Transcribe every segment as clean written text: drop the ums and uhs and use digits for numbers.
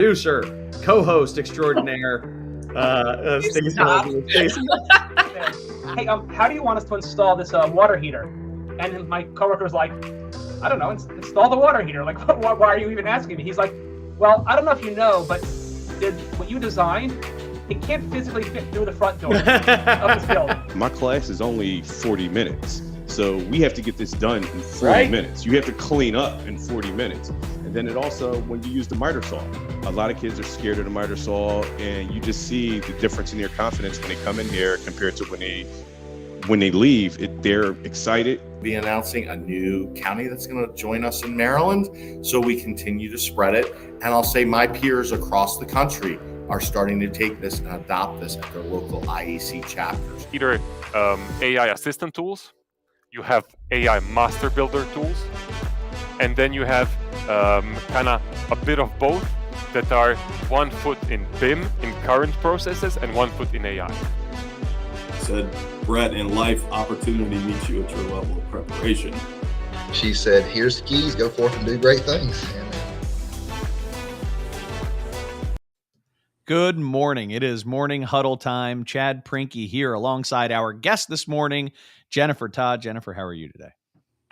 Producer, co-host extraordinaire, Stacey Stop. Holden. Stacey. Hey, how do you want us to install this water heater? And my coworker's like, I don't know, install the water heater. Like, why are you even asking me? He's like, well, I don't know if you know, but what you designed, it can't physically fit through the front door of this building. My class is only 40 minutes. So we have to get this done in 40 minutes. You have to clean up in 40 minutes. And then it also, when you use the miter saw, a lot of kids are scared of the miter saw, and you just see the difference in their confidence when they come in here compared to when they leave. They're excited. Be announcing a new county that's going to join us in Maryland, so we continue to spread it. And I'll say my peers across the country are starting to take this and adopt this at their local IEC chapters. Either AI assistant tools, you have AI master builder tools, and then you have kind of a bit of both that are 1 foot in BIM, in current processes, and 1 foot in AI. Said, Brett, in life, opportunity meets you at your level of preparation. She said, here's the keys, go forth and do great things. Good morning. It is morning huddle time. Chad Prinky here alongside our guest this morning, Jennifer Todd. Jennifer, how are you today?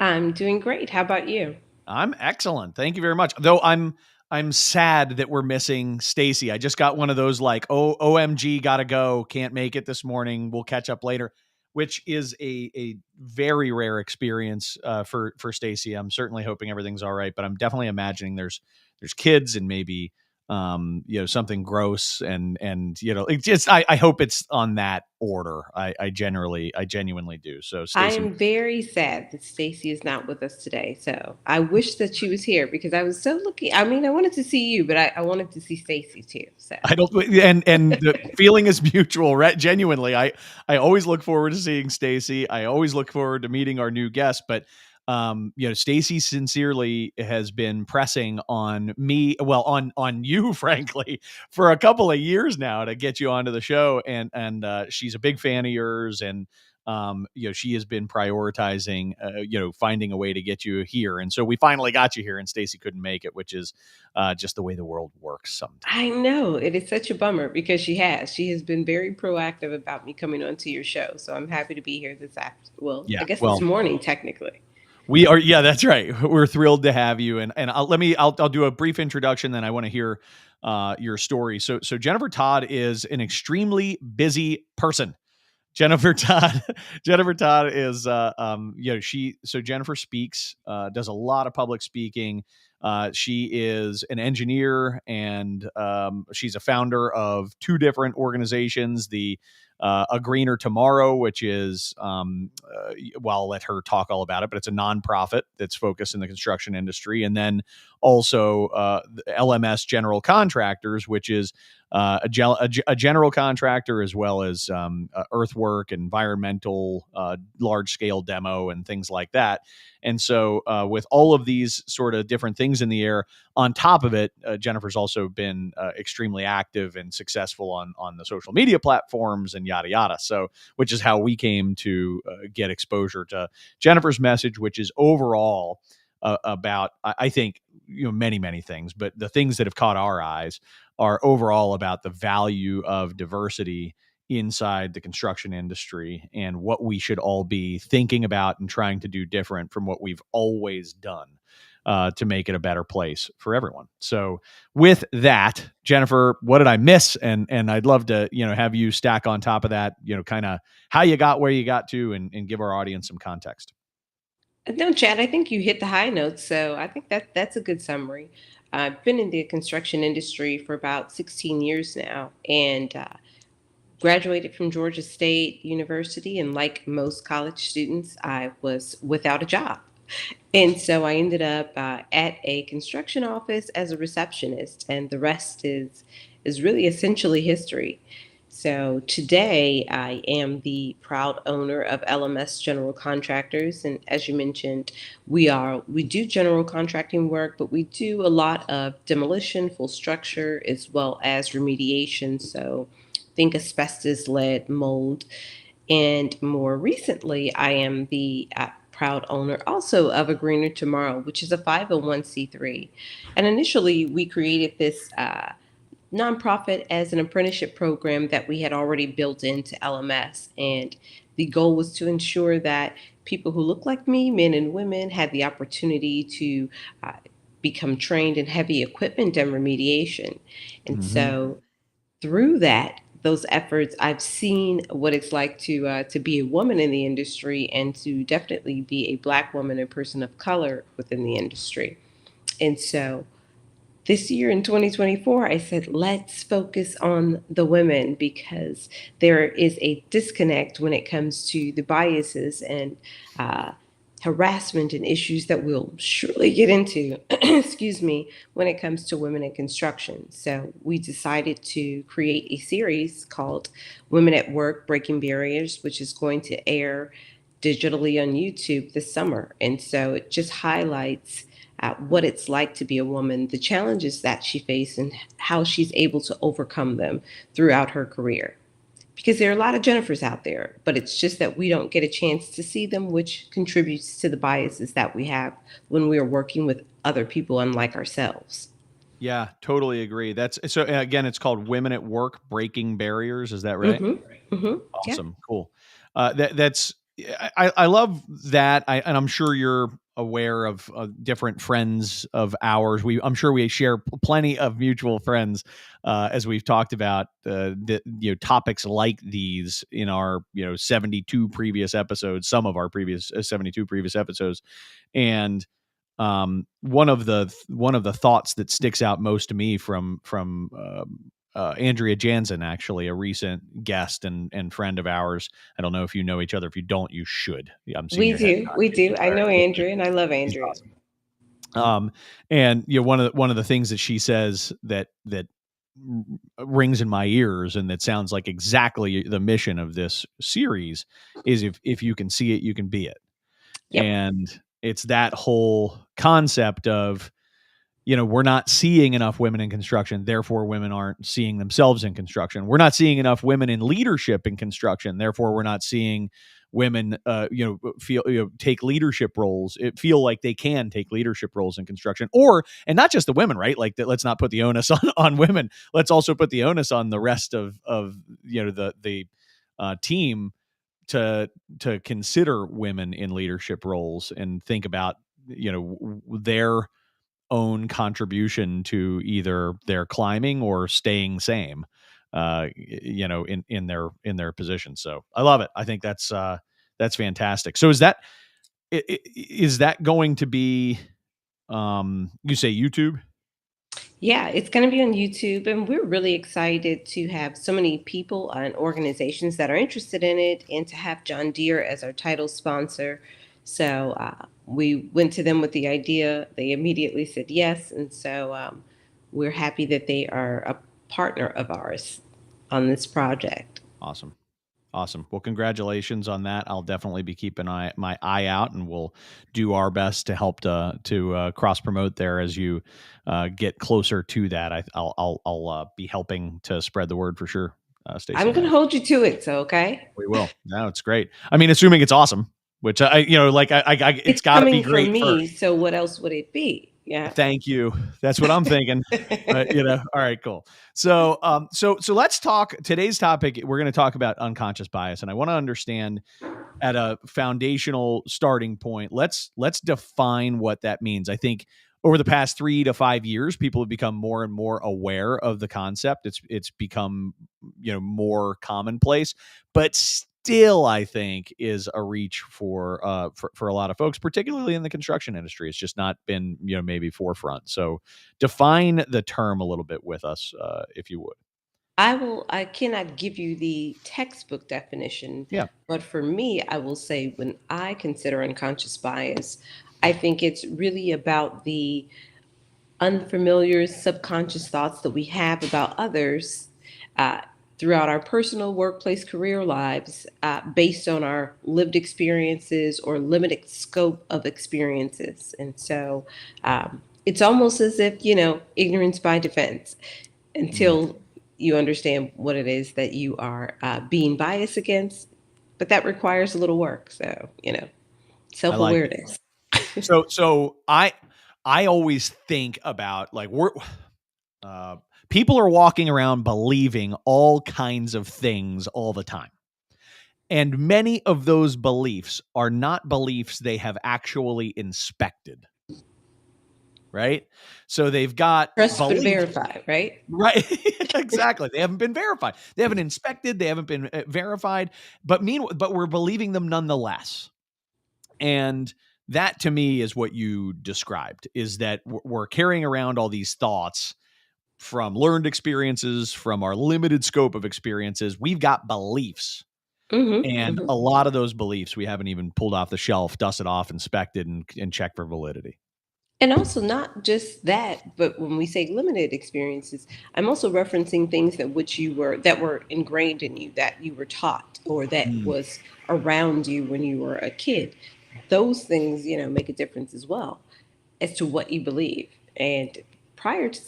I'm doing great. How about you? I'm excellent. Thank you very much. Though I'm sad that we're missing Stacey. I just got one of those like, OMG, gotta go. Can't make it this morning. We'll catch up later, which is a very rare experience for Stacey. I'm certainly hoping everything's all right, but I'm definitely imagining there's kids and maybe something gross and it's just I hope it's on that order. I genuinely do. So Stacey, I am very sad that Stacey is not with us today. So I wish that she was here because I was so looking. I mean, I wanted to see you, but I wanted to see Stacey too. So I don't, and the feeling is mutual, right? Genuinely, I always look forward to seeing Stacey. I always look forward to meeting our new guest, but Stacey sincerely has been pressing on me, well, on you, frankly, for a couple of years now to get you onto the show. And she's a big fan of yours. And, she has been prioritizing, finding a way to get you here. And so we finally got you here and Stacey couldn't make it, which is just the way the world works sometimes. I know it is such a bummer because she has been very proactive about me coming onto your show. So I'm happy to be here this afternoon. Well, yeah, I guess this morning, technically. We are, yeah, that's right. We're thrilled to have you, and I'll do a brief introduction, then I want to hear your story. So Jennifer Todd is an extremely busy person. Jennifer Todd is Jennifer speaks, does a lot of public speaking. She is an engineer, and she's a founder of two different organizations. The A Greener Tomorrow, which is, I'll let her talk all about it, but it's a nonprofit that's focused in the construction industry. And then also the LMS General Contractors, which is a general contractor, as well as earthwork, environmental, large scale demo, and things like that. And so with all of these sort of different things in the air, on top of it, Jennifer's also been extremely active and successful on the social media platforms and yada, yada. So, which is how we came to get exposure to Jennifer's message, which is overall about, I think, many, many things, but the things that have caught our eyes are overall about the value of diversity inside the construction industry and what we should all be thinking about and trying to do different from what we've always done to make it a better place for everyone. So with that, Jennifer, what did I miss? And I'd love to, have you stack on top of that, kind of how you got where you got to and give our audience some context. No, Chad, I think you hit the high notes. So I think that's a good summary. I've been in the construction industry for about 16 years now and graduated from Georgia State University. And like most college students, I was without a job. And so I ended up at a construction office as a receptionist, and the rest is really essentially history. So today I am the proud owner of LMS General Contractors. And as you mentioned, we do general contracting work, but we do a lot of demolition, full structure, as well as remediation. So think asbestos, lead, mold. And more recently, I am the proud owner also of A Greener Tomorrow, which is a 501c3. And initially, we created this nonprofit as an apprenticeship program that we had already built into LMS. And the goal was to ensure that people who look like me, men and women, had the opportunity to uh, become trained in heavy equipment and remediation. And Mm-hmm. so through those efforts, I've seen what it's like to be a woman in the industry and to definitely be a Black woman and person of color within the industry. And so this year in 2024, I said, let's focus on the women because there is a disconnect when it comes to the biases and uh, harassment and issues that we'll surely get into, excuse me, when it comes to women in construction. So we decided to create a series called Women at Work Breaking Barriers, which is going to air digitally on YouTube this summer. And so it just highlights what it's like to be a woman, the challenges that she faced, and how she's able to overcome them throughout her career. Because there are a lot of Jennifers out there, but it's just that we don't get a chance to see them, which contributes to the biases that we have when we are working with other people unlike ourselves. Yeah, totally agree. That's so again, it's called Women at Work Breaking Barriers. Is that right? Mm-hmm. Mm-hmm. Yeah. Awesome. Cool. That's I love that. And I'm sure you're aware of different friends of ours. I'm sure we share plenty of mutual friends, as we've talked about topics like these in our 72 previous episodes, some of our previous 72 previous episodes, and one of the thoughts that sticks out most to me from Andrea Jansen, actually a recent guest and friend of ours. I don't know if you know each other. If you don't, you should. I'm seeing We your head do. nod. We do. I All right, know cool. Andrea and I love She's Andrea. awesome. And one of the things that she says that rings in my ears and that sounds like exactly the mission of this series is if you can see it, you can be it. Yep. And it's that whole concept of, we're not seeing enough women in construction, therefore women aren't seeing themselves in construction. We're not seeing enough women in leadership in construction, therefore we're not seeing women take leadership roles. It feel like they can take leadership roles in construction, and not just the women, right? Like that. Let's not put the onus on women. Let's also put the onus on the rest of the team to consider women in leadership roles and think about their own contribution to either their climbing or staying same in their position. So I love it. I think that's fantastic. So is that going to be you say YouTube? Yeah, it's going to be on YouTube, and we're really excited to have so many people and organizations that are interested in it, and to have John Deere as our title sponsor. So we went to them with the idea. They immediately said yes, and so we're happy that they are a partner of ours on this project. Awesome. Well, congratulations on that. I'll definitely be keeping my eye out, and we'll do our best to help to cross promote there as you get closer to that. I'll be helping to spread the word for sure. Stacey, I'm going to hold you to it, so okay? we will. No, it's great. I mean, assuming it's awesome, which it's got to be coming great from me, first. so what else would it be? Yeah. Thank you. That's what I'm thinking. But all right, cool. So let's talk. Today's topic, we're going to talk about unconscious bias, and I want to understand at a foundational starting point. Let's define what that means. I think over the past 3 to 5 years, people have become more and more aware of the concept. It's become more commonplace, but still, I think, is a reach for a lot of folks, particularly in the construction industry. It's just not been maybe forefront. So define the term a little bit with us, if you would. I cannot give you the textbook definition. Yeah. But for me, I will say when I consider unconscious bias, I think it's really about the unfamiliar subconscious thoughts that we have about others uh, throughout our personal, workplace, career lives, based on our lived experiences or limited scope of experiences. And so it's almost as if, ignorance by defense until you understand what it is that you are being biased against. But that requires a little work. So. I like it. Self-awareness. So I always think about like uh, people are walking around believing all kinds of things all the time. And many of those beliefs are not beliefs they have actually inspected, right? So they've got Trust but beliefs, verify, right? right? Exactly. They haven't been verified. They haven't inspected. They haven't been verified. But we're believing them nonetheless. And that to me is what you described, is that we're carrying around all these thoughts from learned experiences, from our limited scope of experiences. We've got beliefs. And Hmm. a lot of those beliefs we haven't even pulled off the shelf, dusted off, inspected, and checked for validity. And also not just that, but when we say limited experiences, I'm also referencing things that were ingrained in you, that you were taught, or that Mm. was around you when you were a kid. Those things, make a difference as well as to what you believe. And prior to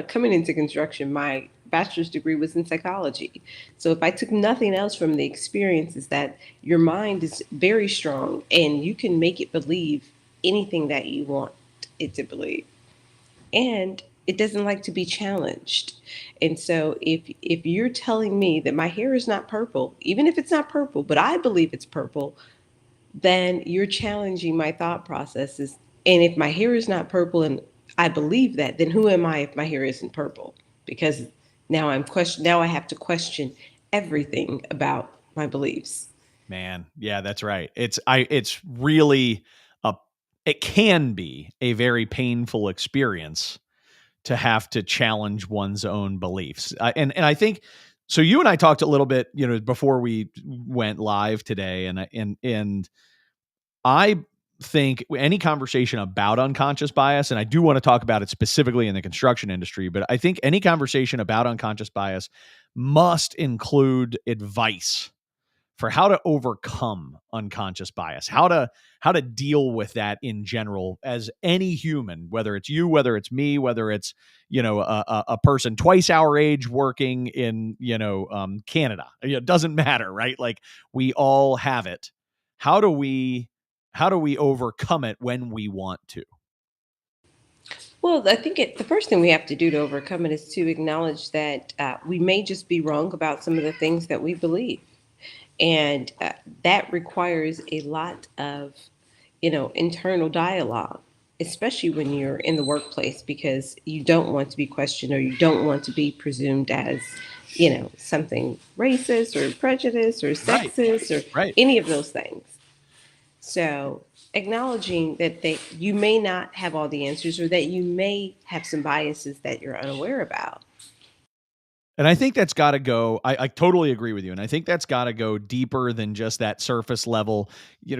coming into construction, my bachelor's degree was in psychology. So if I took nothing else from the experience, is that your mind is very strong and you can make it believe anything that you want it to believe. And it doesn't like to be challenged. And so if you're telling me that my hair is not purple, even if it's not purple, but I believe it's purple, then you're challenging my thought processes. And if my hair is not purple and I believe that, then who am I if my hair isn't purple? Because now I have to question everything about my beliefs. Man, yeah, that's right. It's really a it can be a very painful experience to have to challenge one's own beliefs. And I think so. You and I talked a little bit, before we went live today, and I think any conversation about unconscious bias, and I do want to talk about it specifically in the construction industry, but I think any conversation about unconscious bias must include advice for how to overcome unconscious bias, how to deal with that in general as any human, whether it's you, whether it's me, whether it's a person twice our age working in Canada. It doesn't matter, right? Like we all have it. How do we overcome it when we want to? Well, I think the first thing we have to do to overcome it is to acknowledge that we may just be wrong about some of the things that we believe. And that requires a lot of internal dialogue, especially when you're in the workplace, because you don't want to be questioned or you don't want to be presumed as something racist or prejudiced or Right, sexist or right. any of those things. So acknowledging that you may not have all the answers, or that you may have some biases that you're unaware about. And I think that's got to go. I totally agree with you. And I think that's got to go deeper than just that surface level,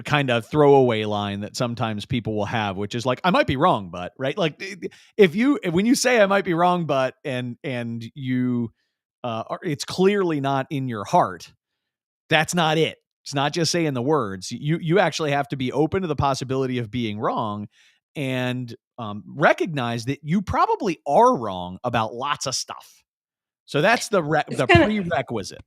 kind of throwaway line that sometimes people will have, which is like, I might be wrong, but right. Like when you say I might be wrong, but, and you, it's clearly not in your heart. That's not it. It's not just saying the words. You actually have to be open to the possibility of being wrong, and recognize that you probably are wrong about lots of stuff. So that's It's the kind of prerequisite.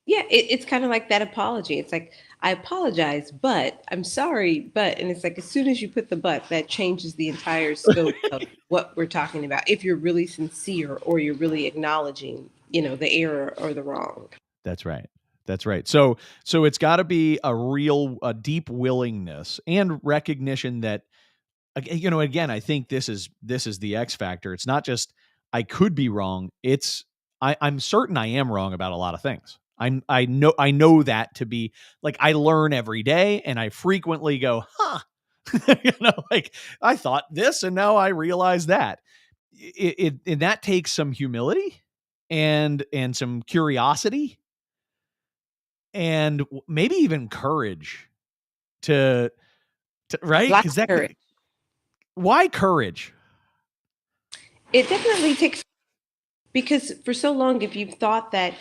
Yeah, it's kind of like that apology. It's like, I apologize, but I'm sorry, but, and it's like, as soon as you put the but, that changes the entire scope of what we're talking about. If you're really sincere or you're really acknowledging, the error or the wrong. That's right. That's right. So it's got to be a deep willingness and recognition that, again, I think this is the X factor. It's not just I could be wrong. It's I'm certain I am wrong about a lot of things. I know that to be like, I learn every day, and I frequently go, huh, like I thought this and now I realize that. And that takes some humility and some curiosity and maybe even courage to right, because Lots of that courage. why courage? It definitely takes, because for so long, if you've thought that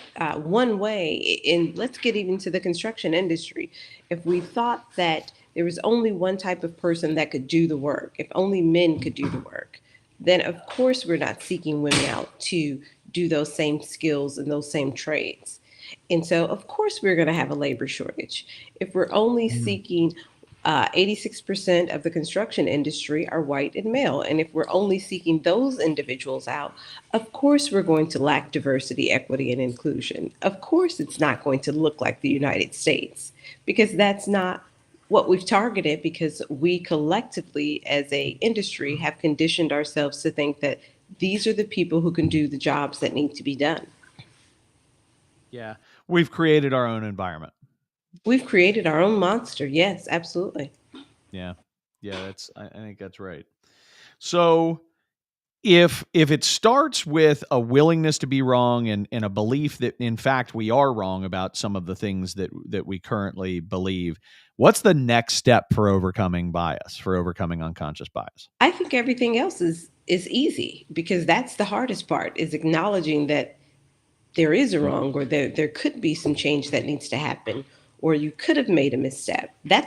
one way, and let's get even to the construction industry, if we thought that there was only one type of person that could do the work, if only men could do the work, then of course we're not seeking women out to do those same skills and those same trades. And so, of course, we're going to have a labor shortage. If we're only seeking 86% of the construction industry are white and male. And if we're only seeking those individuals out, of course, we're going to lack diversity, equity, and inclusion. Of course, it's not going to look like the United States because that's not what we've targeted, because we collectively as a industry have conditioned ourselves to think that these are the people who can do the jobs that need to be done. Yeah. We've created our own environment. We've created our own monster. Yes, absolutely. Yeah. Yeah, I think that's right. So if it starts with a willingness to be wrong and a belief that in fact we are wrong about some of the things that we currently believe, what's the next step for overcoming bias, for overcoming unconscious bias? I think everything else is easy, because that's the hardest part, is acknowledging that there is a wrong, or there could be some change that needs to happen, or you could have made a misstep. That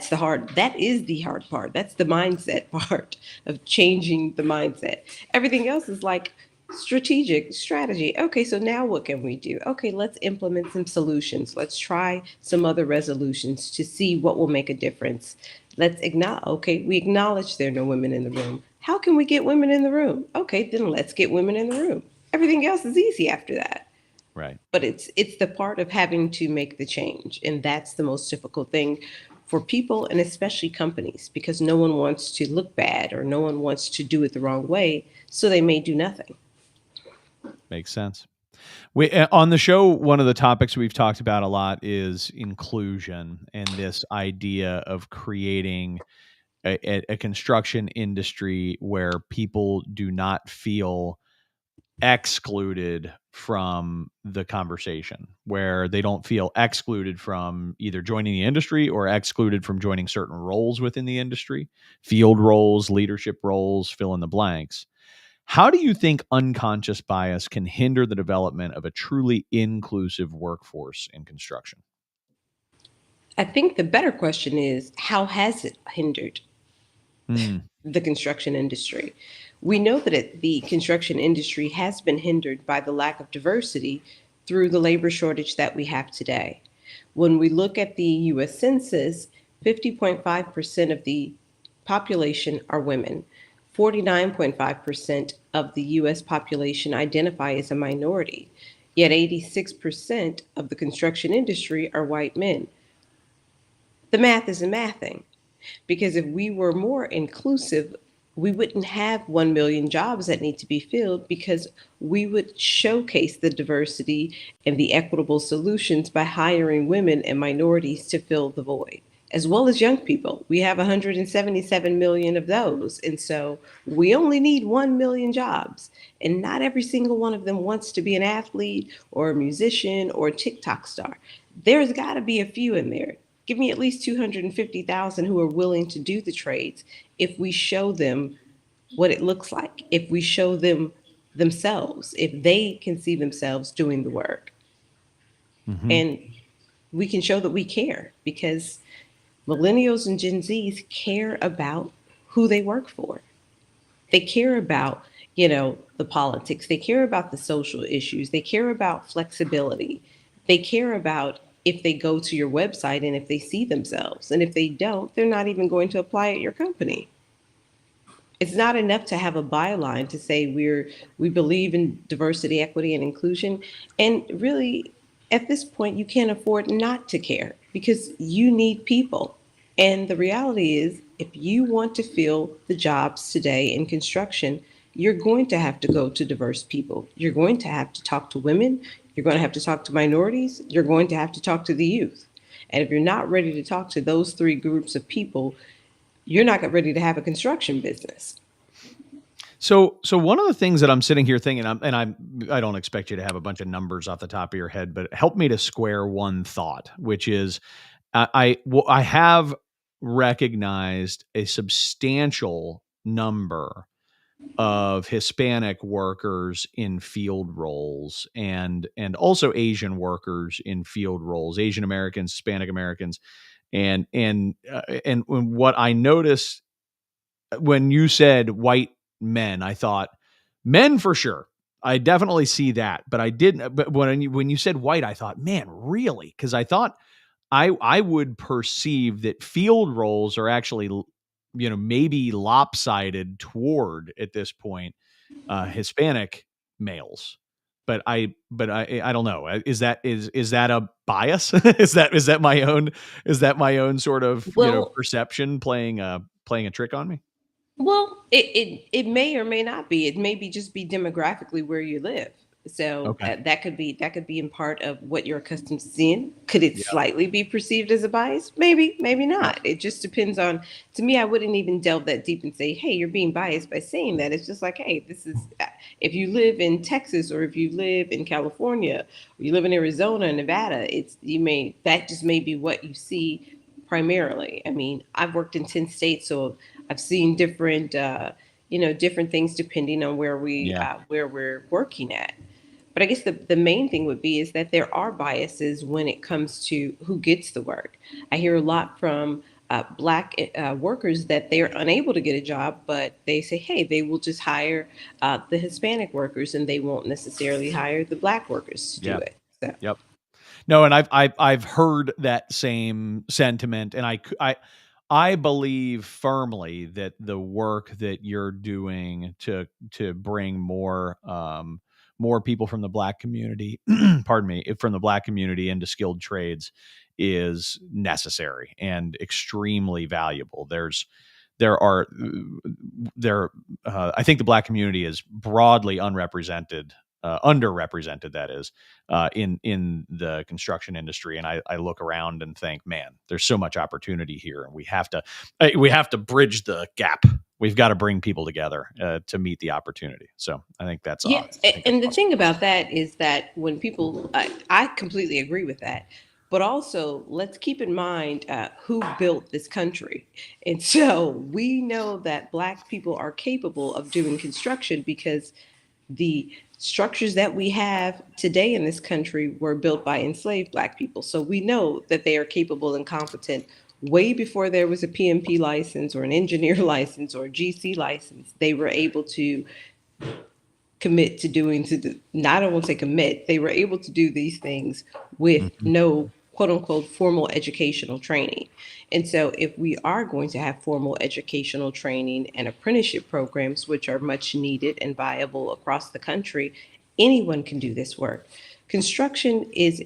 is the hard part. That's the mindset part of changing the mindset. Everything else is like strategy. Okay, so now what can we do? Okay, let's implement some solutions. Let's try some other resolutions to see what will make a difference. Let's acknowledge, okay, we acknowledge there are no women in the room. How can we get women in the room? Okay, then let's get women in the room. Everything else is easy after that. Right. But it's the part of having to make the change, and that's the most difficult thing for people, and especially companies, because no one wants to look bad or no one wants to do it the wrong way, so they may do nothing. Makes sense. We on the show, one of the topics we've talked about a lot is inclusion, and this idea of creating a construction industry where people do not feel excluded from the conversation, where they don't feel excluded from either joining the industry or excluded from joining certain roles within the industry, field roles, leadership roles, fill in the blanks. How do you think unconscious bias can hinder the development of a truly inclusive workforce in construction? I think the better question is, how has it hindered Hmm. the construction industry? We know that the construction industry has been hindered by the lack of diversity through the labor shortage that we have today. When we look at the US Census, 50.5% of the population are women. 49.5% of the US population identify as a minority. Yet 86% of the construction industry are white men. The math isn't mathing. Because if we were more inclusive, we wouldn't have 1 million jobs that need to be filled, because we would showcase the diversity and the equitable solutions by hiring women and minorities to fill the void, as well as young people. We have 177 million of those. And so we only need 1 million jobs. And not every single one of them wants to be an athlete or a musician or a TikTok star. There's got to be a few in there. Give me at least 250,000 who are willing to do the trades if we show them what it looks like, if we show them themselves, if they can see themselves doing the work. Mhm. And we can show that we care, because millennials and Gen Zs care about who they work for. They care about, the politics. They care about the social issues. They care about flexibility. They care about if they go to your website and if they see themselves. And if they don't, they're not even going to apply at your company. It's not enough to have a byline to say we believe in diversity, equity, and inclusion. And really, at this point, you can't afford not to care, because you need people. And the reality is, if you want to fill the jobs today in construction, you're going to have to go to diverse people. You're going to have to talk to women. You're going to have to talk to minorities. You're going to have to talk to the youth. And if you're not ready to talk to those three groups of people, you're not ready to have a construction business. So one of the things that I'm sitting here thinking, I don't expect you to have a bunch of numbers off the top of your head, but help me to square one thought, which is I have recognized a substantial number of Hispanic workers in field roles, and also Asian workers in field roles, Asian Americans, Hispanic Americans, and what I noticed when you said white men, I thought men for sure. I definitely see that, but I didn't. But when you said white, I thought, man, really? Because I thought I would perceive that field roles are actually, maybe lopsided toward at this point Hispanic males. But I don't know. Is that a bias? is that my own sort of Well, perception playing a trick on me? Well, it may or may not be. It may be just be demographically where you live. So Okay. that could be in part of what you're accustomed to seeing. Could it Yep. slightly be perceived as a bias? Maybe, maybe Yep. not. It just depends on. To me, I wouldn't even delve that deep and say, "Hey, you're being biased by saying that." It's just like, "Hey, this is." If you live in Texas or if you live in California or you live in Arizona, Nevada, that just may be what you see primarily. I mean, I've worked in 10 states, so I've seen different things depending on Yeah. where we're working at. But I guess the main thing would be is that there are biases when it comes to who gets the work. I hear a lot from black workers that they're unable to get a job, but they say, hey, they will just hire the Hispanic workers and they won't necessarily hire the black workers to do Yeah. it. So Yep. No, and I've heard that same sentiment, and I believe firmly that the work that you're doing to bring more people from the black community, pardon me, from the black community into skilled trades is necessary and extremely valuable. There are there I think the black community is broadly underrepresented, that is, in the construction industry. And I look around and think, man, there's so much opportunity here, and we have to bridge the gap. We've got to bring people together to meet the opportunity. So I think that's yeah, I think that's and the awesome. thing about that is that when people, I completely agree with that. But also, let's keep in mind who built this country. And so we know that Black people are capable of doing construction because the structures that we have today in this country were built by enslaved Black people. So we know that they are capable and competent way before there was a PMP license or an engineer license or a GC license. They were able to commit to doing to the, not, I don't want to say commit, they were able to do these things with Mhm. no quote unquote formal educational training. And so if we are going to have formal educational training and apprenticeship programs, which are much needed and viable across the country, anyone can do this work. Construction is,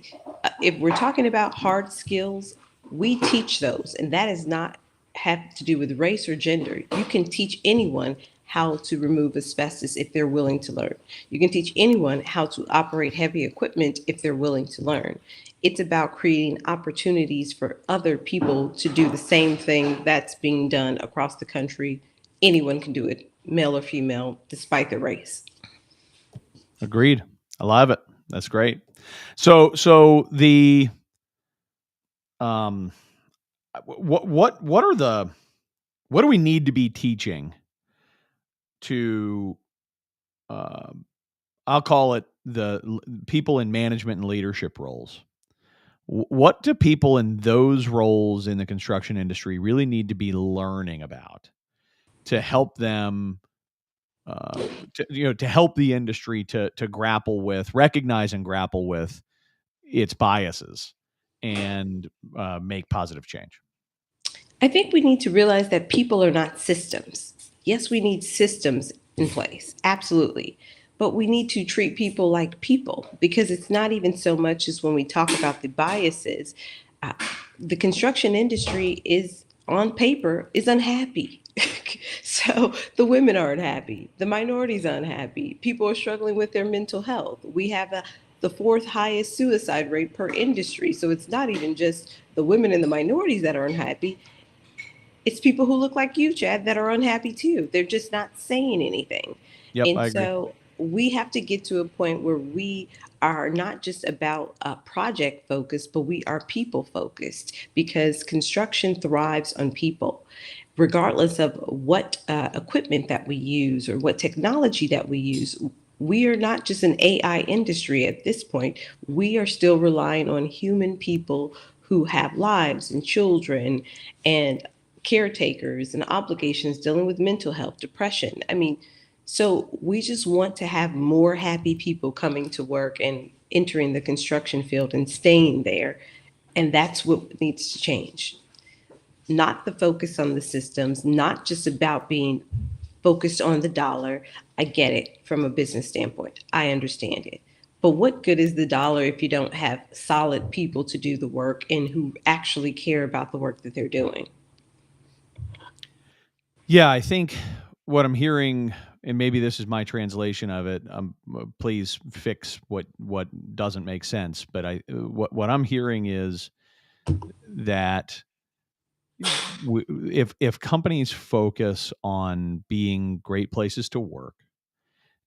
if we're talking about hard skills, we teach those, and that is not have to do with race or gender. You can teach anyone how to remove asbestos if they're willing to learn. You can teach anyone how to operate heavy equipment if they're willing to learn. It's about creating opportunities for other people to do the same thing that's being done across the country. Anyone can do it, male or female, despite their race. Agreed. I love it. That's great. So the um what do we need to be teaching to um I'll call it people in management and leadership roles? What do people in those roles in the construction industry really need to be learning about to help them to help the industry to grapple with, recognize and grapple with its biases and make positive change? I think we need to realize that people are not systems. Yes, we need systems in place, absolutely. But we need to treat people like people because it's not even so much as when we talk about the biases. Uh, the construction industry is, on paper, is unhappy. So the women aren't happy, the minorities aren't happy, people are struggling with their mental health. We have the fourth highest suicide rate per industry. So it's not even just the women and the minorities that are unhappy, it's people who look like you, Chad, that are unhappy too. They're just not saying anything. Yep, And I agree. so we have to get to a point where we are not just about project focused, but we are people focused because construction thrives on people. Regardless of what equipment that we use or what technology that we use, we are not just an AI industry at this point. We are still relying on human people who have lives and children and caretakers and obligations dealing with mental health, depression. I mean, So we just want to have more happy people coming to work and entering the construction field and staying there. And that's what needs to change. Not the focus on the systems, not just about being focused on the dollar. I get it from a business standpoint. I understand it. But what good is the dollar if you don't have solid people to do the work and who actually care about the work that they're doing? Yeah, I think what I'm hearing, and maybe this is my translation of it. Please fix what doesn't make sense. But what I'm hearing is that if companies focus on being great places to work,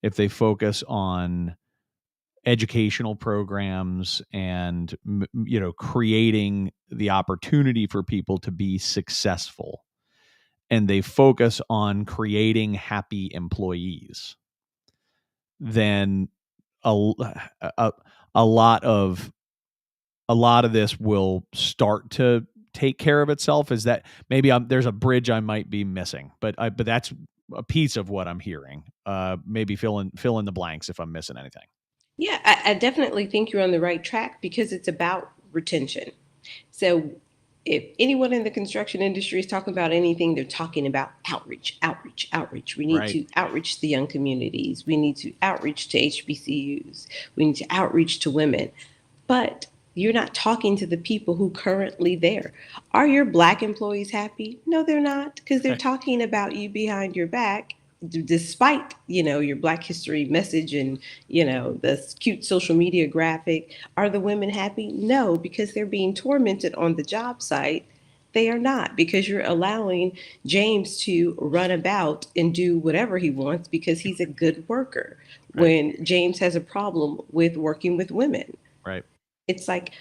if they focus on educational programs and creating the opportunity for people to be successful, and they focus on creating happy employees, then a, a, a lot of this will start to take care of itself. Is that maybe there's a bridge I might be missing, but that's a piece of what I'm hearing. Maybe fill in the blanks if I'm missing anything. Yeah, I definitely think you're on the right track because it's about retention. So if anyone in the construction industry is talking about anything, they're talking about outreach, outreach, outreach. We need Right. to outreach the young communities. We need to outreach to HBCUs. We need to outreach to women. But you're not talking to the people who currently there. Are your black employees happy? No, they're not, because they're talking about you behind your back, despite your Black History message and the cute social media graphic. Are the women happy? No, because they're being tormented on the job site. They are not, because you're allowing James to run about and do whatever he wants because he's a good worker, when James has a problem with working with women. Right. It's like,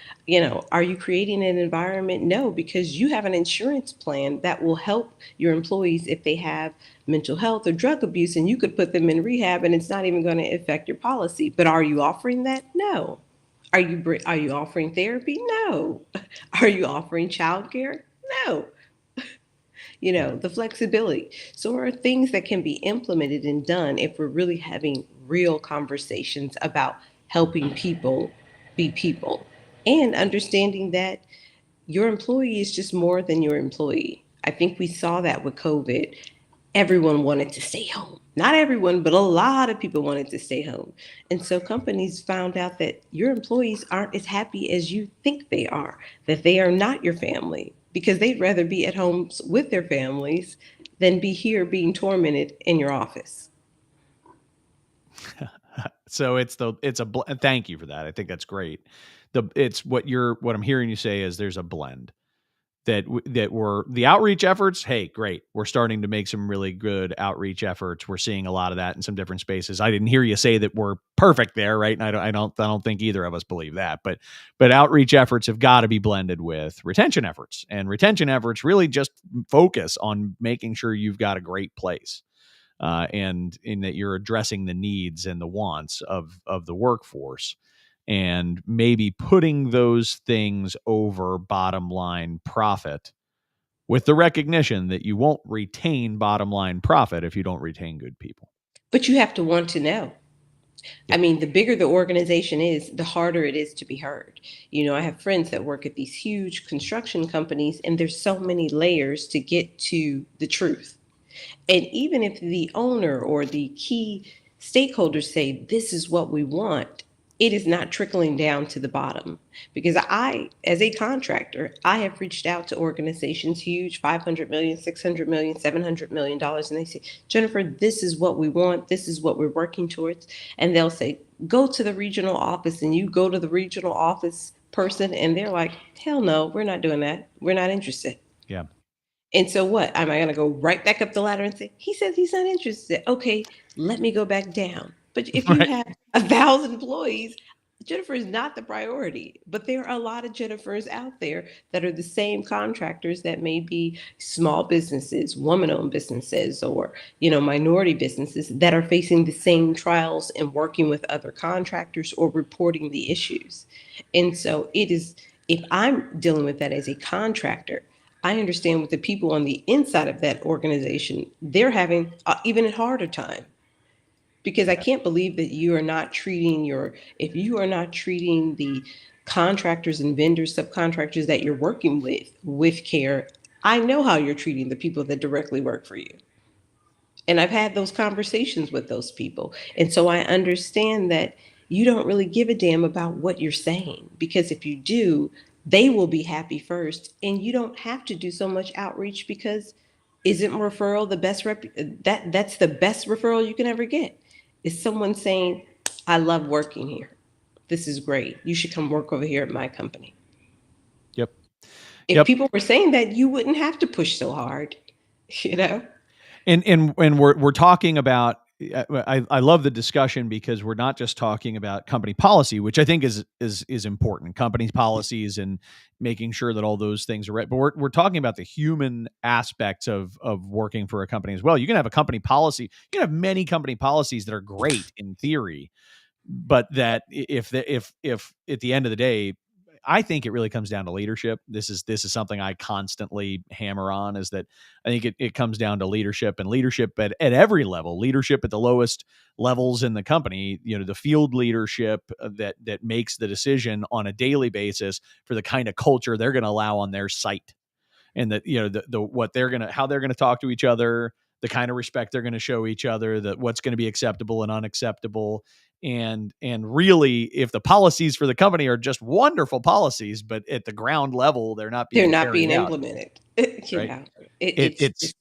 are you creating an environment? No, because you have an insurance plan that will help your employees if they have mental health or drug abuse, and you could put them in rehab and it's not even going to affect your policy. But are you offering that? No. Are you offering therapy? No. Are you offering childcare? No. The flexibility. So are things that can be implemented and done if we're really having real conversations about helping people be people and understanding that your employee is just more than your employee. I think we saw that with COVID. Everyone wanted to stay home. Not everyone, but a lot of people wanted to stay home. And so companies found out that your employees aren't as happy as you think they are, that they are not your family, because they'd rather be at home with their families than be here being tormented in your office. So thank you for that. I think that's great. It's what I'm hearing you say is there's a blend that were the outreach efforts. Hey, great. We're starting to make some really good outreach efforts. We're seeing a lot of that in some different spaces. I didn't hear you say that we're perfect there, right? And I don't think either of us believe that, but outreach efforts have got to be blended with retention efforts, and retention efforts really just focus on making sure you've got a great place. And in that you're addressing the needs and the wants of the workforce, and maybe putting those things over bottom line profit, with the recognition that you won't retain bottom line profit if you don't retain good people. But you have to want to know. I mean, the bigger the organization is, the harder it is to be heard. I have friends that work at these huge construction companies, and there's so many layers to get to the truth. And even if the owner or the key stakeholders say, this is what we want, it is not trickling down to the bottom. Because as a contractor, I have reached out to organizations, huge, 500 million, 600 million, $700 million, and they say, Jennifer, this is what we want. This is what we're working towards. And they'll say, go to the regional office, and you go to the regional office person, and they're like, hell no, we're not doing that. We're not interested. Yeah. And so what? Am I going to go right back up the ladder and say, he says he's not interested? Okay, let me go back down. But if you have 1,000 employees, Jennifer is not the priority. But there are a lot of Jennifers out there that are the same contractors that may be small businesses, woman-owned businesses, or minority businesses that are facing the same trials and working with other contractors or reporting the issues. And so if I'm dealing with that as a contractor, I understand with the people on the inside of that organization, they're having even a harder time. because I can't believe that you are not treating if you are not treating the contractors and vendors, subcontractors that you're working with care. I know how you're treating the people that directly work for you. And I've had those conversations with those people. And so I understand that you don't really give a damn about what you're saying, because if you do, they will be happy first. And you don't have to do so much outreach, because isn't referral the best that's the best referral you can ever get? Is someone saying, I love working here. This is great. You should come work over here at my company. Yep. If Yep. people were saying that, you wouldn't have to push so hard, you know? And we're talking about, I love the discussion, because we're not just talking about company policy, which I think is important, company policies and making sure that all those things are right. But we're talking about the human aspects of working for a company as well. You can have a company policy, you can have many company policies that are great in theory, but that if at the end of the day, I think it really comes down to leadership. This is something I constantly hammer on, is that I think it comes down to leadership, and leadership at every level, leadership at the lowest levels in the company, the field leadership that makes the decision on a daily basis for the kind of culture they're going to allow on their site, and that the what they're gonna how they're gonna talk to each other, the kind of respect they're gonna show each other, that what's going to be acceptable and unacceptable. And really, if the policies for the company are just wonderful policies, but at the ground level they're not They're being not being carried out, implemented. right? It's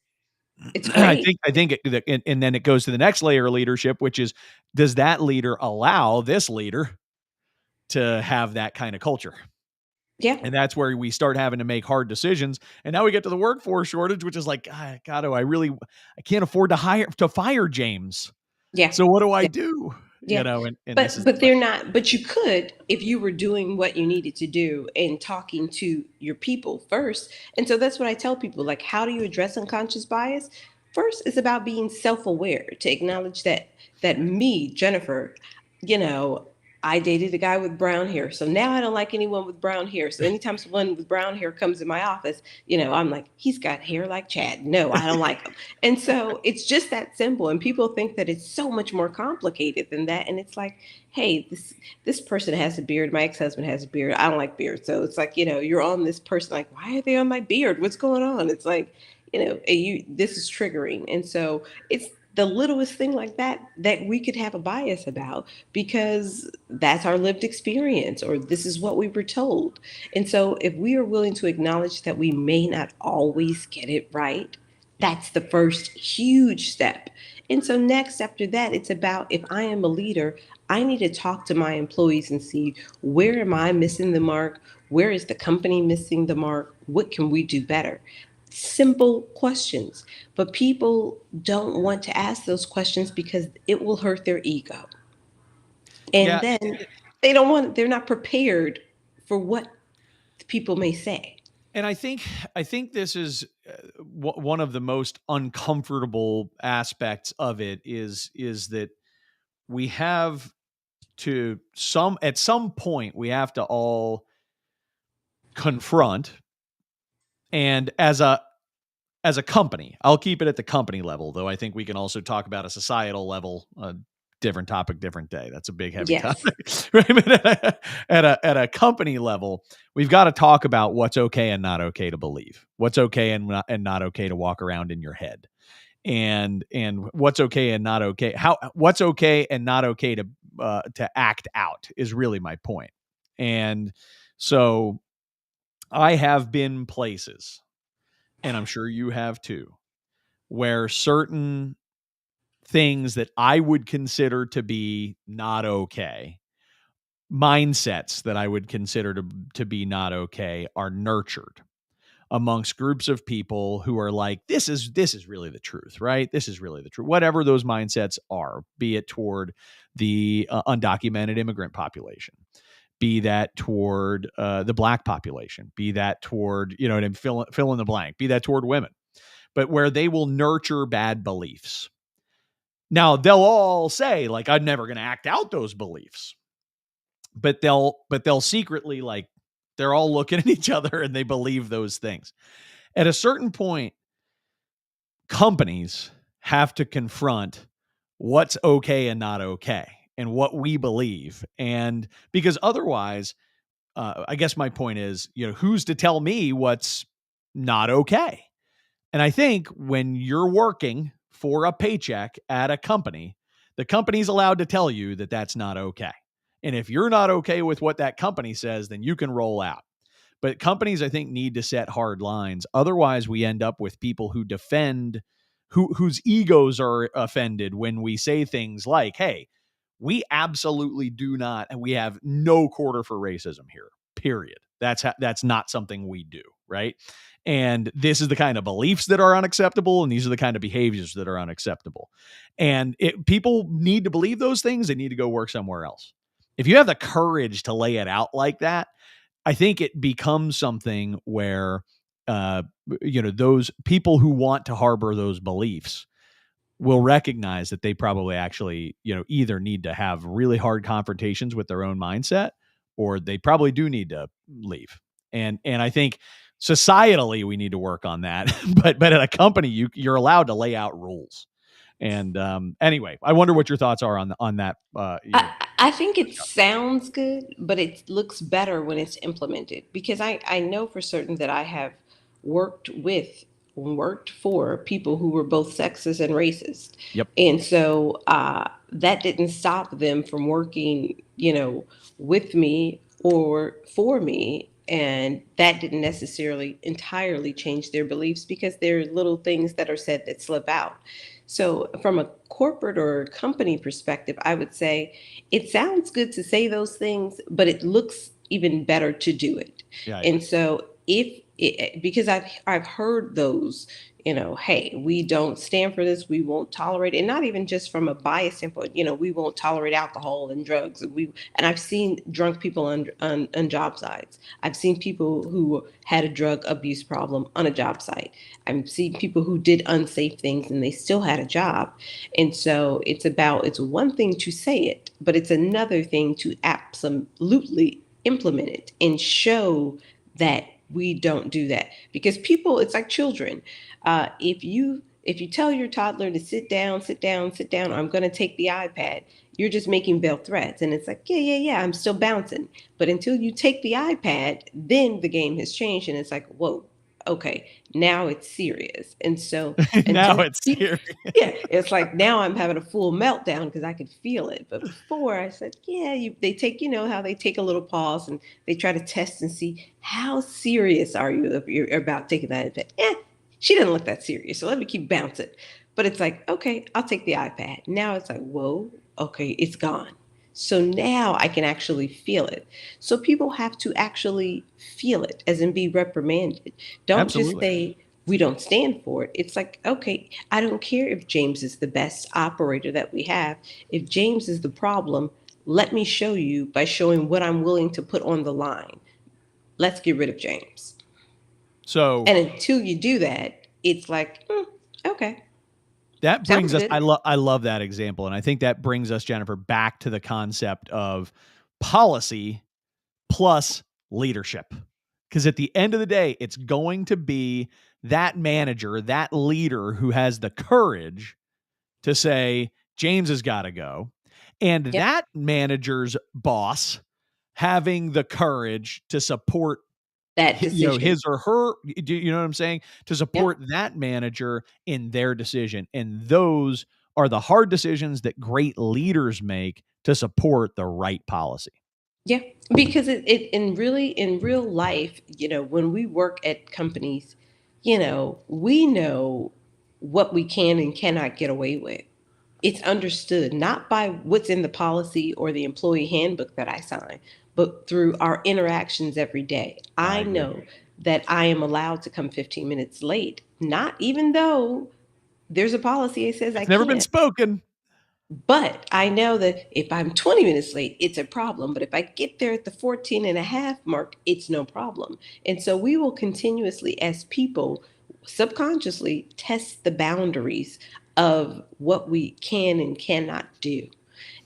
it's I great. think and then it goes to the next layer of leadership, which is, does that leader allow this leader to have that kind of culture? Yeah. And that's where we start having to make hard decisions. And now we get to the workforce shortage, which is like, God, I can't afford to fire James. Yeah. So what do I Yeah. do? Yeah. And this is, But they're not, but you could, if you were doing what you needed to do and talking to your people first. And so that's what I tell people, like, how do you address unconscious bias? First, it's about being self-aware, to acknowledge that me, Jennifer, you know, I dated a guy with brown hair. So now I don't like anyone with brown hair. So anytime someone with brown hair comes in my office, I'm like, he's got hair like Chad. No, I don't like him. And so it's just that simple. And people think that it's so much more complicated than that. And it's like, hey, this person has a beard. My ex-husband has a beard. I don't like beard. So it's like, you're on this person, like, why are they on my beard? What's going on? It's like, this is triggering. And so it's the littlest thing like that we could have a bias about, because that's our lived experience, or this is what we were told. And so if we are willing to acknowledge that we may not always get it right, that's the first huge step. And so next, after that, it's about, if I am a leader, I need to talk to my employees and see, where am I missing the mark? Where is the company missing the mark? What can we do better? Simple questions. But people don't want to ask those questions because it will hurt their ego. And yeah. then they're not prepared for what people may say. And I think this is one of the most uncomfortable aspects of it, is that we have to at some point we have to all confront, and as a company, I'll keep it at the company level, though I think we can also talk about a societal level, different topic, different day. That's a big, heavy topic. Right? But at a company level, we've got to talk about what's okay and not okay to believe, what's okay and not okay to walk around in your head, and what's okay and not okay, what's okay and not okay to act out, is really my point. And so I have been places, and I'm sure you have too, where certain things that I would consider to be not okay, mindsets that I would consider to be not okay, are nurtured amongst groups of people who are like, this is really the truth, right? This is really the truth. Whatever those mindsets are, be it toward the undocumented immigrant population, be that toward the Black population, be that toward, and fill in the blank, be that toward women, but where they will nurture bad beliefs. Now, they'll all say, like, I'm never going to act out those beliefs, but they'll secretly, like, they're all looking at each other and they believe those things. At a certain point, companies have to confront what's okay and not okay and what we believe. And because otherwise, I guess my point is, who's to tell me what's not okay? And I think when you're working for a paycheck at a company, the company's allowed to tell you that that's not okay. And if you're not okay with what that company says, then you can roll out. But companies, I think, need to set hard lines. Otherwise, we end up with people who defend, whose egos are offended when we say things like, hey, we absolutely do not, and we have no quarter for racism here, period. That's not something we do, right? And this is the kind of beliefs that are unacceptable, and these are the kind of behaviors that are unacceptable. And people need to believe those things. They need to go work somewhere else. If you have the courage to lay it out like that, I think it becomes something where, those people who want to harbor those beliefs will recognize that they probably actually, either need to have really hard confrontations with their own mindset, or they probably do need to leave. And I think societally we need to work on that. but at a company, you're allowed to lay out rules. And anyway, I wonder what your thoughts are on that. I think it sounds good, but it looks better when it's implemented, because I know for certain that I have worked with, worked for people who were both sexist and racist. Yep. And so that didn't stop them from working, with me or for me. And that didn't necessarily entirely change their beliefs, because there are little things that are said that slip out. So, from a corporate or company perspective, I would say it sounds good to say those things, but it looks even better to do it. Yeah. And so, because I've heard those, hey, we don't stand for this, we won't tolerate it, and not even just from a bias standpoint, we won't tolerate alcohol and drugs. And I've seen drunk people on job sites. I've seen people who had a drug abuse problem on a job site. I've seen people who did unsafe things and they still had a job. And so it's one thing to say it, but it's another thing to absolutely implement it and show that we don't do that. Because people, it's like children. If you tell your toddler to sit down, sit down, sit down, or I'm going to take the iPad, you're just making veiled threats. And it's like, yeah, yeah, yeah, I'm still bouncing. But until you take the iPad, then the game has changed, and it's like, whoa, okay, now it's serious. And so Now until it's serious. yeah, it's like now I'm having a full meltdown because I could feel it. But before I said, yeah, they take, how they take a little pause and they try to test and see how serious are you if you're about taking that iPad. She didn't look that serious, so let me keep bouncing. But it's like, okay, I'll take the iPad. Now it's like, whoa, okay, it's gone. So now I can actually feel it. So people have to actually feel it, as in be reprimanded. Don't just Absolutely. say, we don't stand for it. It's like, okay, I don't care if James is the best operator that we have. If James is the problem, let me show you by showing what I'm willing to put on the line. Let's get rid of James. So, And until you do that, it's like, okay. that Sounds brings us, good. I love that example. And I think that brings us, Jennifer, back to the concept of policy plus leadership. Because at the end of the day, it's going to be that manager, that leader who has the courage to say, James has got to go. And Yep. that manager's boss having the courage to support That decision. his or her, you know what I'm saying? To Yep. support that manager in their decision. And those are the hard decisions that great leaders make to support the right policy. Yeah, because in real life, when we work at companies, we know what we can and cannot get away with. It's understood not by what's in the policy or the employee handbook that I sign, but through our interactions every day. I I agree. know that I am allowed to come 15 minutes late, not even though there's a policy that says I It's never been can't. spoken. But I know that if I'm 20 minutes late, it's a problem. But if I get there at the 14 and a half mark, it's no problem. And so we will continuously, as people, subconsciously test the boundaries of what we can and cannot do.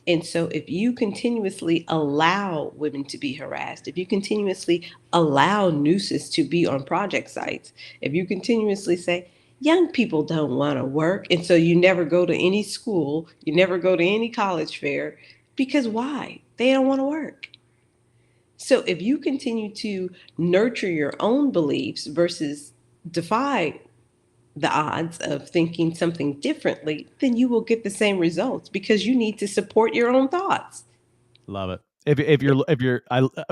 And so if you continuously allow women to be harassed, if you continuously allow nooses to be on project sites, if you continuously say, Young people don't want to work. And so you never go to any school, you never go to any college fair because why? They don't want to work. So if you continue to nurture your own beliefs versus defy the odds of thinking something differently, then you will get the same results because you need to support your own thoughts. Love it. If you're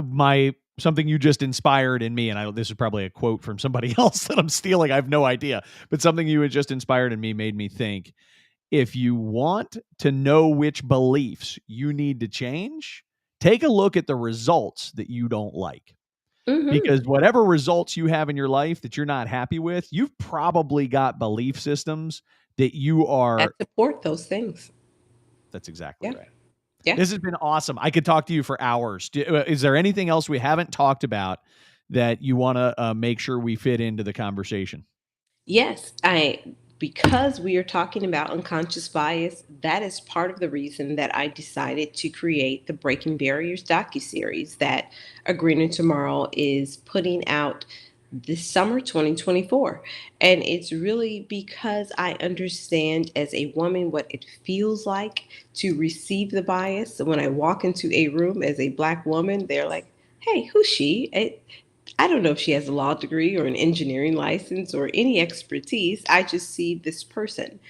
my something you just inspired in me, and this is probably a quote from somebody else that I'm stealing. I have no idea, but something you had just inspired in me made me think. If you want to know which beliefs you need to change, take a look at the results that you don't like. Hmm. Because whatever results you have in your life that you're not happy with, you've probably got belief systems that you That are. support those things. That's exactly Yeah. right. Yeah. This has been awesome. I could talk to you for hours. Is there anything else we haven't talked about that you want to make sure we fit into the conversation? Yes, I because we are talking about unconscious bias, that is part of the reason that I decided to create the Breaking Barriers docuseries that A Greener Tomorrow is putting out this summer 2024. And it's really because I understand as a woman what it feels like to receive the bias. When I walk into a room as a black woman, they're like, "Hey, who's she?" I don't know if she has a law degree or an engineering license or any expertise. I just see this person.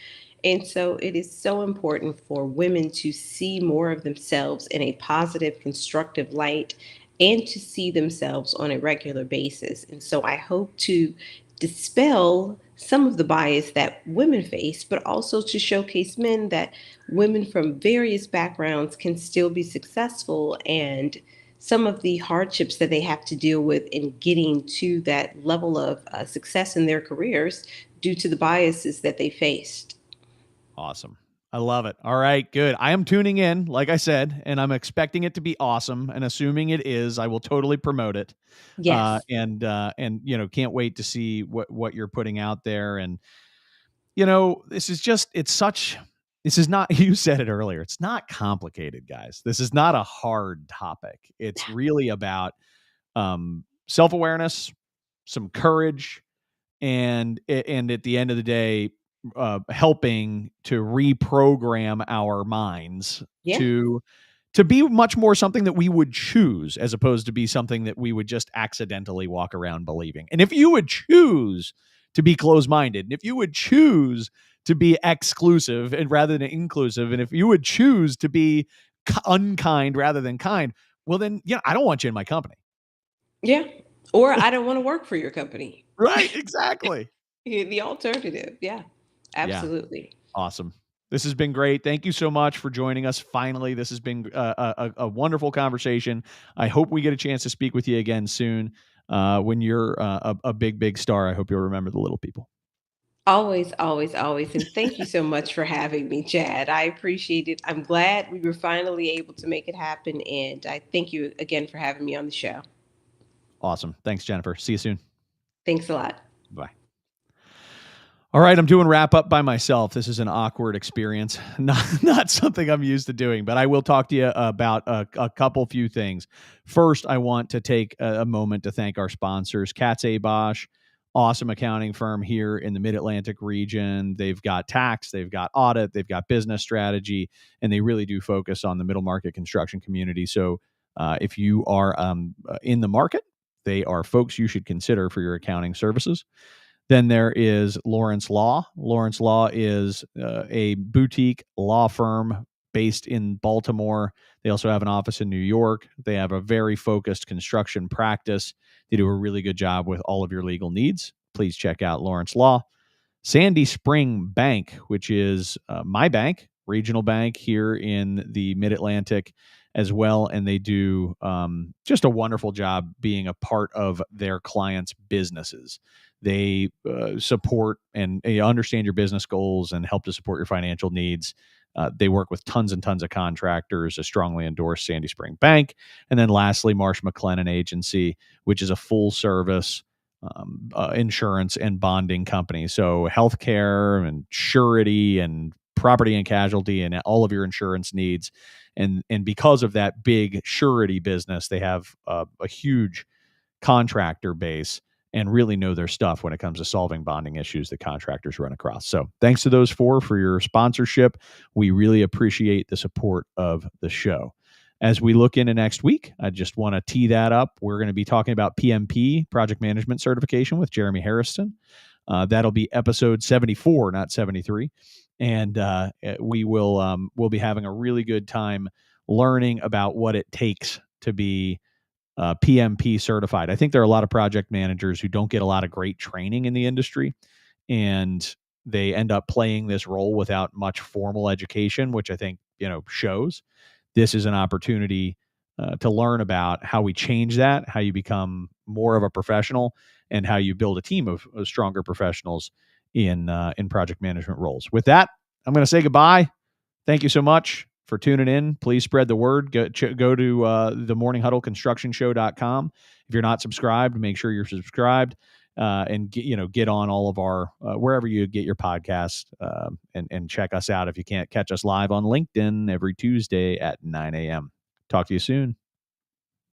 And so it is so important for women to see more of themselves in a positive, constructive light and to see themselves on a regular basis. And so I hope to dispel some of the bias that women face, but also to showcase men that women from various backgrounds can still be successful and some of the hardships that they have to deal with in getting to that level of success in their careers due to the biases that they faced. Awesome. I love it. All right, good. I am tuning in, like I said, and I'm expecting it to be awesome. And assuming it is, I will totally promote it. Yes. And can't wait to see what you're putting out there. And this is just this is not you said it earlier. It's not complicated, guys. This is not a hard topic. It's really about self awareness, some courage, and at the end of the day, helping to reprogram our minds Yeah. to be much more something that we would choose as opposed to be something that we would just accidentally walk around believing. And if you would choose to be closed-minded, and if you would choose to be exclusive and rather than inclusive, and if you would choose to be unkind rather than kind, well then, I don't want you in my company. Yeah. Or I don't want to work for your company. Right? Exactly. The alternative. Yeah. Yeah. Absolutely. Awesome. This has been great. Thank you so much for joining us. Finally, this has been a wonderful conversation. I hope we get a chance to speak with you again soon. When you're a big, big star, I hope you'll remember the little people. Always, always, always. And thank you so much for having me, Chad. I appreciate it. I'm glad we were finally able to make it happen. And I thank you again for having me on the show. Awesome. Thanks, Jennifer. See you soon. Thanks a lot. Bye. All right, I'm doing wrap up by myself. This is an awkward experience, not something I'm used to doing, but I will talk to you about a couple few things. First, I want to take a moment to thank our sponsors, Katz A. Bosch, awesome accounting firm here in the Mid-Atlantic region. They've got tax, they've got audit, they've got business strategy, and they really do focus on the middle market construction community. So if you are in the market, they are folks you should consider for your accounting services. Then there is Lawrence Law. Lawrence Law is a boutique law firm based in Baltimore. They also have an office in New York. They have a very focused construction practice. They do a really good job with all of your legal needs. Please check out Lawrence Law. Sandy Spring Bank, which is my bank, regional bank here in the Mid-Atlantic as well. And they do just a wonderful job being a part of their clients' businesses. They support and understand your business goals and help to support your financial needs. They work with tons and tons of contractors, a strongly endorsed Sandy Spring Bank. And then lastly, Marsh McLennan Agency, which is a full service insurance and bonding company. So healthcare and surety and property and casualty and all of your insurance needs. And because of that big surety business, they have a huge contractor base. and really know their stuff when it comes to solving bonding issues that contractors run across. So thanks to those four for your sponsorship. We really appreciate the support of the show. As we look into next week, I just want to tee that up. We're going to be talking about PMP, Project Management Certification, with Jeremy Harrison. That'll be episode 74, not 73. And we'll be having a really good time learning about what it takes to be PMP certified. I think there are a lot of project managers who don't get a lot of great training in the industry, and they end up playing this role without much formal education, which I think shows. This is an opportunity to learn about how we change that, how you become more of a professional, and how you build a team of stronger professionals in project management roles. With that, I'm going to say goodbye. Thank you so much for tuning in. Please spread the word. Go to the morninghuddleconstructionshow.com. If you're not subscribed, make sure you're subscribed and get on all of our wherever you get your podcasts and check us out if you can't catch us live on LinkedIn every Tuesday at 9 a.m. Talk to you soon.